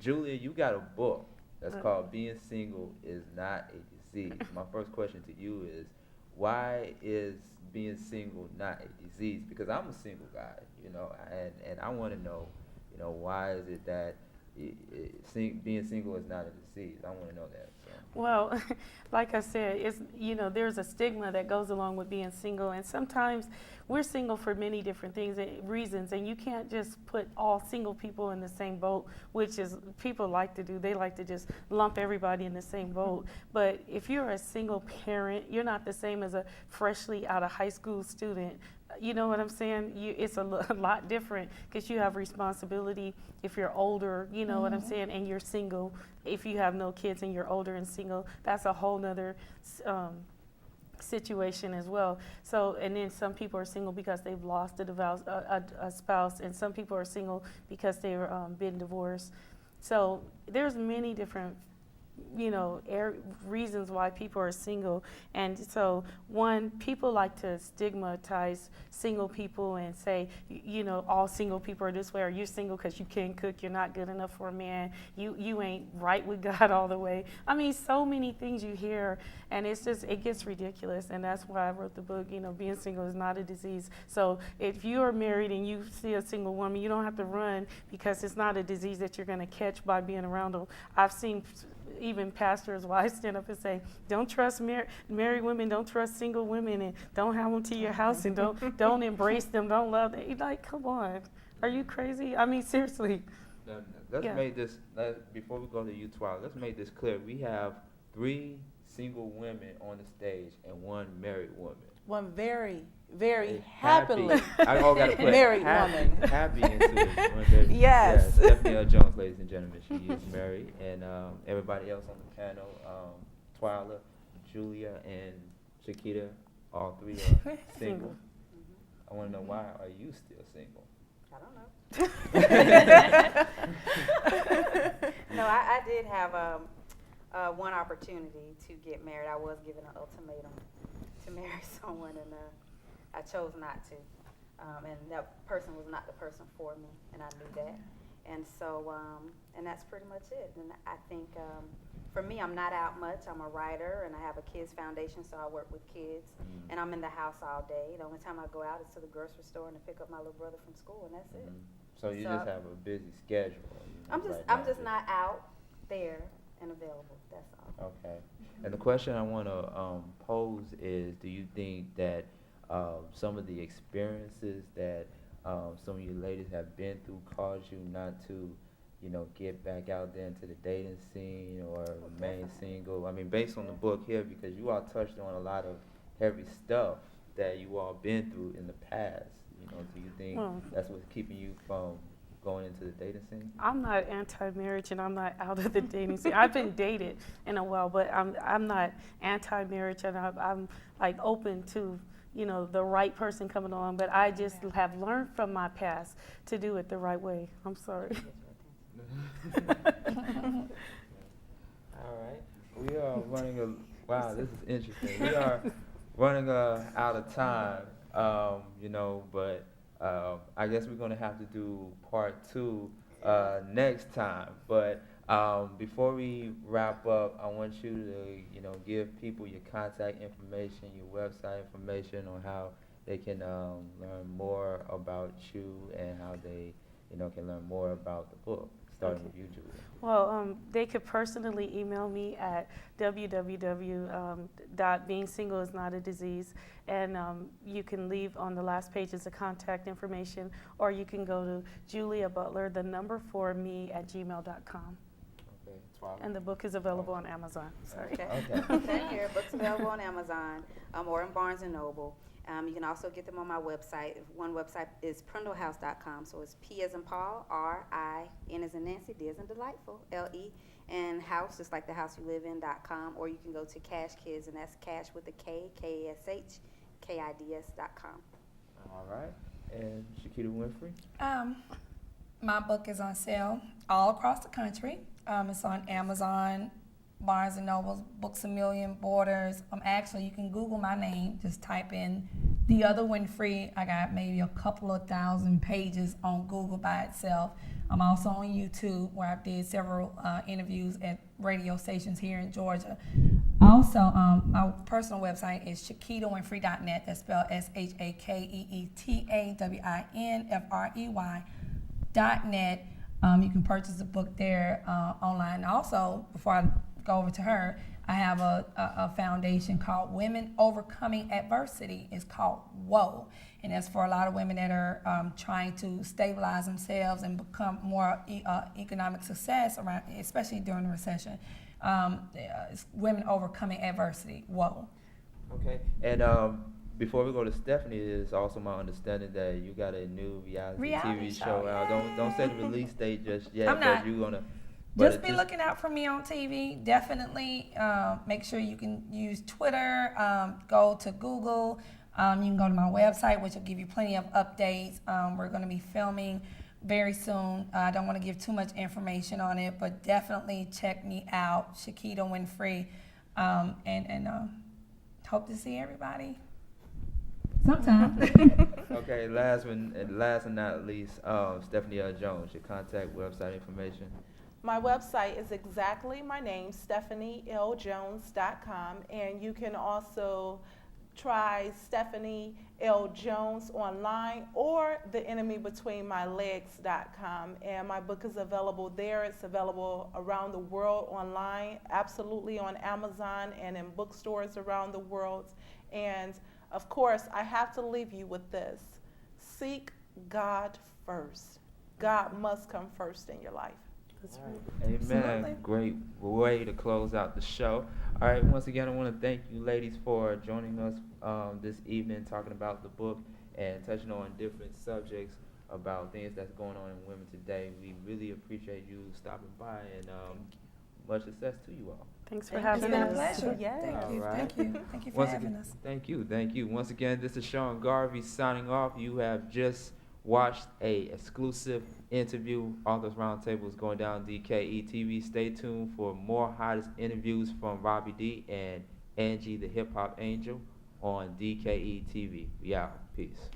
Julia, you got a book that's called "Being Single Is Not a Disease." My first question to you is, why is being single not a disease? Because I'm a single guy, and I want to know, why is it that being single is not a disease? I want to know that. So. Well, like I said, there's a stigma that goes along with being single, and sometimes we're single for many different things and reasons, and you can't just put all single people in the same boat, which is people like to do. They like to just lump everybody in the same boat. But if you're a single parent, you're not the same as a freshly out of high school student. You know what I'm saying? It's a lot different because you have responsibility if you're older, you know what I'm saying, and you're single. If you have no kids and you're older and single, that's a whole nother situation as well. So, and then some people are single because they've lost a spouse, and some people are single because they've been divorced. So there's many different reasons why people are single. And so, one, people like to stigmatize single people and say, all single people are this way, or you're single because you can't cook, you're not good enough for a man, you ain't right with God all the way. I mean, so many things you hear, and it gets ridiculous. And that's why I wrote the book, Being Single is Not a Disease. So if you are married and you see a single woman, you don't have to run, because it's not a disease that you're going to catch by being around them. I've seen even pastors' wives stand up and say, don't trust married women, don't trust single women, and don't have them to your house, and don't embrace them, don't love them. You're like, come on, are you crazy? I mean, seriously. Let's make this, before we go to you, Twyla, let's make this clear. We have 3 single women on the stage and 1 married woman. One very, very happily I all gotta put married happy, woman. Happy into it. Yes. Stephanie L. Jones, ladies and gentlemen, she is married, and everybody else on the panel, Twyla, Julia, and Shakita, all 3 are single. I want to know, why are you still single? I don't know. No, I did have one opportunity to get married. I was given an ultimatum to marry someone, and I chose not to. And that person was not the person for me, and I knew that. And so, and that's pretty much it. And I think for me, I'm not out much. I'm a writer, and I have a kids foundation, so I work with kids. And I'm in the house all day. The only time I go out is to the grocery store and to pick up my little brother from school, and that's it. So you just have a busy schedule. I'm just not out there and available. That's all. Okay. And the question I want to pose is, do you think that some of the experiences that some of you ladies have been through cause you not to, get back out there into the dating scene or remain single? I mean, based on the book here, because you all touched on a lot of heavy stuff that you all been through in the past. Do you think that's what's keeping you from going into the dating scene? I'm not anti-marriage, and I'm not out of the dating scene. I've been dated in a while, but I'm not anti-marriage, and I'm like open to the right person coming along. But I just have learned from my past to do it the right way. I'm sorry. All right, we are running wow, this is interesting. We are running out of time, but I guess we're going to have to do part 2 next time. But before we wrap up, I want you to, give people your contact information, your website information on how they can learn more about you and how they, can learn more about the book. Starting with you, Julia. Well, they could personally email me at www.beingsingleisnotadisease, and you can leave on the last pages the contact information, or you can go to Julia Butler, the number 4 me at gmail.com. Okay, Twyla. And the book is available on Amazon. Sorry. Okay. Same here. Books available on Amazon or in Barnes and Noble. You can also get them on my website. One website is prindlehouse.com. So it's P as in Paul, R-I-N as in Nancy, D as in delightful, L-E, and house, just like the house you live in.com. Or you can go to Cash Kids, and that's cash with a K, K-A-S-H, K-I-D-S.com. All right. And Shakita Winfrey? My book is on sale all across the country. It's on Amazon, Barnes and Nobles, Books a Million, Borders. Actually, you can Google my name. Just type in The Other Winfrey. I got maybe a couple of thousand pages on Google by itself. I'm also on YouTube, where I did several interviews at radio stations here in Georgia. Also, my personal website is ShakeetaWinfrey.net. That's spelled ShakeetaWinfrey.net. You can purchase the book there online. Also, before I go over to her, I have a foundation called Women Overcoming Adversity. It's called WOA, and that's for a lot of women that are trying to stabilize themselves and become more economic success around, especially during the recession. It's Women Overcoming Adversity, WOA. Okay, and before we go to Stephanie, it is also my understanding that you got a new reality TV show out. Don't say the release date just yet, but you're gonna. Just be looking out for me on TV. Definitely make sure you can use Twitter. Go to Google. You can go to my website, which will give you plenty of updates. We're going to be filming very soon. I don't want to give too much information on it, but definitely check me out, Shakeeta Winfrey, and hope to see everybody sometime. Okay, last and not least, Stephanie L. Jones, your contact, website information. My website is exactly my name, StephanieLJones.com, and you can also try Stephanie L. Jones online or TheEnemyBetweenMyLegs.com, and my book is available there. It's available around the world online, absolutely on Amazon and in bookstores around the world. And of course, I have to leave you with this: seek God first. God must come first in your life. That's right. Amen. Absolutely. Great way to close out the show. All right, once again, I want to thank you ladies for joining us this evening, talking about the book and touching on different subjects about things that's going on in women today. We really appreciate you stopping by, and much success to you all. Thanks for having us. It's been a pleasure. Yes. Thank you. Right. Thank you. Thank you for having us. Thank you. Once again, this is Sean Garvey signing off. You have just watched a exclusive interview. Authors Roundtable is going down DKE TV. Stay tuned for more hottest interviews from Robbie D and Angie the Hip Hop Angel on DKE TV. We out. Peace.